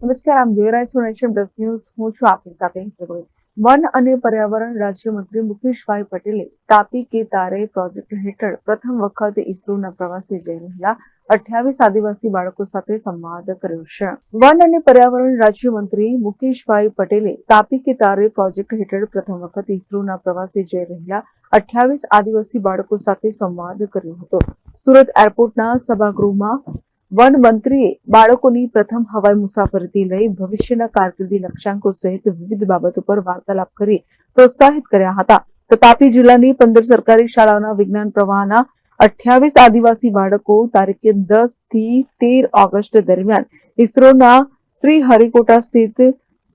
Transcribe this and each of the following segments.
નમસ્કાર, આપ જોઈ રહ્યા છો નેશન પ્લસ ન્યૂઝ. હું છું આપની સાથે હેતલ. વન અને પર્યાવરણ રાજ્યમંત્રી મુકેશભાઈ પટેલે તાપી કે તારે પ્રોજેક્ટ હેઠળ પ્રથમ વખત ઇસરોના પ્રવાસે જઈ રહેલા 28 આદિવાસી બાળકો સાથે સંવાદ કર્યો છે. વન અને પર્યાવરણ રાજ્યમંત્રી મુકેશભાઈ પટેલે તાપી કે તારે પ્રોજેક્ટ હેઠળ પ્રથમ વખત ઇસરોના પ્રવાસે જઈ રહેલા 28 આદિવાસી બાળકો સાથે સંવાદ કર્યો હતો. સુરત એરપોર્ટના સભાગૃહમાં વન મંત્રીએ બાળકોની પ્રથમ હવાઈ મુસાફરીથી લઈ ભવિષ્યના કારકિર્દી લક્ષ્યાંકો સહિત વિવિધ બાબતો પર વાર્તાલાપ કરી પ્રોત્સાહિત કર્યા હતા. તો તાપી જિલ્લાની 15 સરકારી શાળાઓના વિજ્ઞાન પ્રવાહના 28 આદિવાસી બાળકો તારીખ 10 થી 13 ઓગસ્ટ દરમિયાન ઇસરોના શ્રી હરિકોટા સ્થિત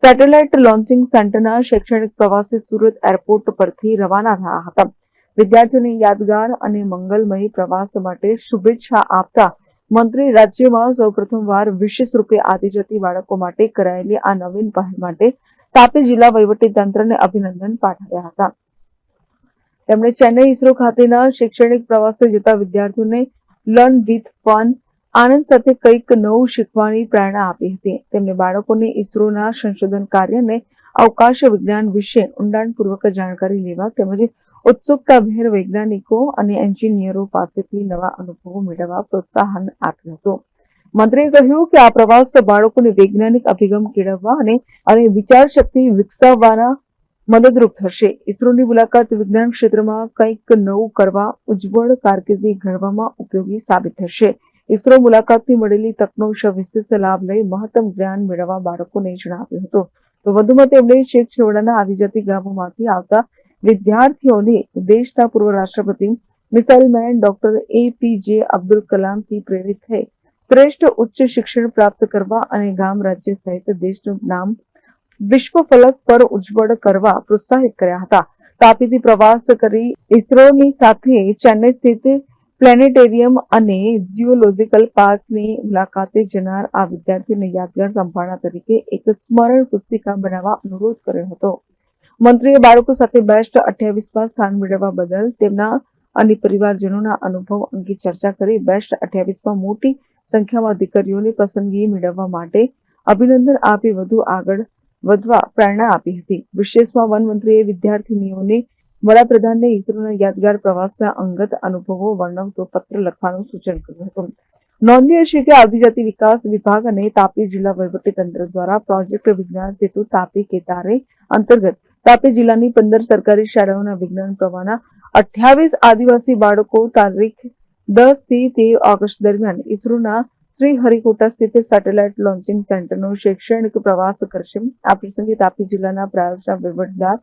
સેટેલાઇટ લોન્ચિંગ સેન્ટરના શૈક્ષણિક પ્રવાસે સુરત એરપોર્ટ પરથી રવાના થયા હતા. વિદ્યાર્થીઓને યાદગાર અને મંગલમય પ્રવાસ માટે શુભેચ્છા આપતા મંત્રી રાજ્યમાં સૌપ્રથમવાર વિશેષ રૂપે આદિજાતિ બાળકો માટે કરાયેલી આ નવીન પહેલ માટે તાપી જિલ્લા વહીવટીતંત્રને અભિનંદન પાઠવ્યા હતા. તેમણે ચેન્નઈ ઇસરો ખાતેના શૈક્ષણિક પ્રવાસે જતા વિદ્યાર્થીઓને લર્ન વિથ ફન, આનંદ સાથે કંઈક નવું શીખવાની પ્રેરણા આપી હતી. તેમણે બાળકોને ઇસરોના સંશોધન કાર્ય અને અવકાશ વિજ્ઞાન વિશે ઊંડાણપૂર્વક જાણકારી લેવા તેમજ ઉત્સુકતાભેર વૈજ્ઞાનિકો અને એન્જિનિયરો પાસેથી નવા અનુભવો મેળવવા પ્રોત્સાહન આપ્યું હતું. મંત્રીએ કહ્યું કે આ પ્રવાસ બાળકોને વૈજ્ઞાનિક અભિગમ કેળવવા અને વિચારશક્તિ વિકસાવવાના મદદરૂપ થશે. ઇસરોની મુલાકાત વિજ્ઞાન ક્ષેત્રમાં કંઈક નવું કરવા, ઉજ્જવળ કારકિર્દી ઘડવામાં ઉપયોગી સાબિત થશે. ઇસરો મુલાકાતથી મળેલી તકનો વિશેષ લાભ લઈ મહત્તમ જ્ઞાન મેળવવા બાળકોને જણાવ્યું હતું. તો વધુમાં તેમણે શેખ છેવાડાના આદિજાતિ ગામોમાંથી આવતા વિદ્યાર્થીઓને દેશના પૂર્વ રાષ્ટ્રપતિ missile man doctor APJ Abdul કલામથી પ્રેરિત થઈ શ્રેષ્ઠ ઉચ્ચ શિક્ષણ પ્રાપ્ત કરવા અને ગામ રાજ્ય સહિત દેશનું નામ વિશ્વ ફલક પર ઉજ્જવળ કરવા પ્રોત્સાહિત કર્યા હતા. તાપીથી પ્રવાસ કરી ઇસરોની સાથે ચેન્નઈ સ્થિત પ્લેનેટેરિયમ અને ઝિયોલોજીકલ પાર્કની મુલાકાતે જનાર આ વિદ્યાર્થીઓને યાદગાર સંભાળના તરીકે એક સ્મરણ પુસ્તિકા બનાવવા અનુરોધ કર્યો હતો. મંત્રીએ બાળકો સાથે બેસ્ટ 28માં સ્થાન મેળવવા બદલ તેમના અને પરિવારજનોના અનુભવ અંગે ચર્ચા કરી બેસ્ટ 28માં મોટી સંખ્યામાં દીકરીઓની પસંદગી મેળવવા માટે અભિનંદન આપી વધુ આગળ વધવા પ્રેરણા આપી હતી. વિશેષમાં વન મંત્રીએ વિદ્યાર્થીનીઓને વડાપ્રધાનને ઇસરોના યાદગાર પ્રવાસના અંગત અનુભવો વર્ણવતો પત્ર લખવાનું સૂચન કર્યું હતું. નોંધનીય છે કે આદિજાતિ વિકાસ વિભાગ અને તાપી જિલ્લા વહીવટીતંત્ર દ્વારા પ્રોજેક્ટ વિજ્ઞાન સેતુ તાપી કે તારે અંતર્ગત તાપી જિલ્લાની 15 સરકારી શાળાઓના વિજ્ઞાન પ્રવાહના 28 આદિવાસી બાળકો તારીખ 10 થી 13 ઓગસ્ટ દરમિયાન ઇસરોના શ્રી હરિકોટા સ્થિત સેટેલાઇટ લોન્ચિંગ સેન્ટરનો શૈક્ષણિક પ્રવાસ કરશે. આ પ્રસંગે તાપી જિલ્લાના પ્રાયોજક વહીવટદાર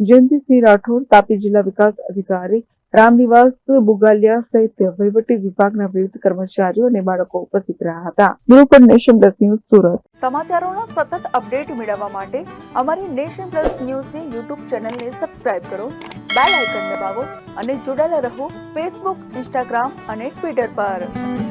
જયંતિસિંહ રાઠોડ, તાપી જિલ્લા વિકાસ અધિકારી રામનિવાસ બુગાલિયા સહિત વહીવટી વિભાગના વિવિધ કર્મચારીઓ અને બાળકો ઉપસ્થિત રહ્યા હતા. Bureau Nation Plus News Surat. સમાચારોનો સતત અપડેટ મેળવવા માટે અમારી નેશન પ્લસ ન્યૂઝની યુટ્યુબ ચેનલને સબસ્ક્રાઇબ કરો, બેલ આઇકન દબાવો અને જોડાયેલા રહો ફેસબુક, ઇન્સ્ટાગ્રામ અને ટ્વિટર પર.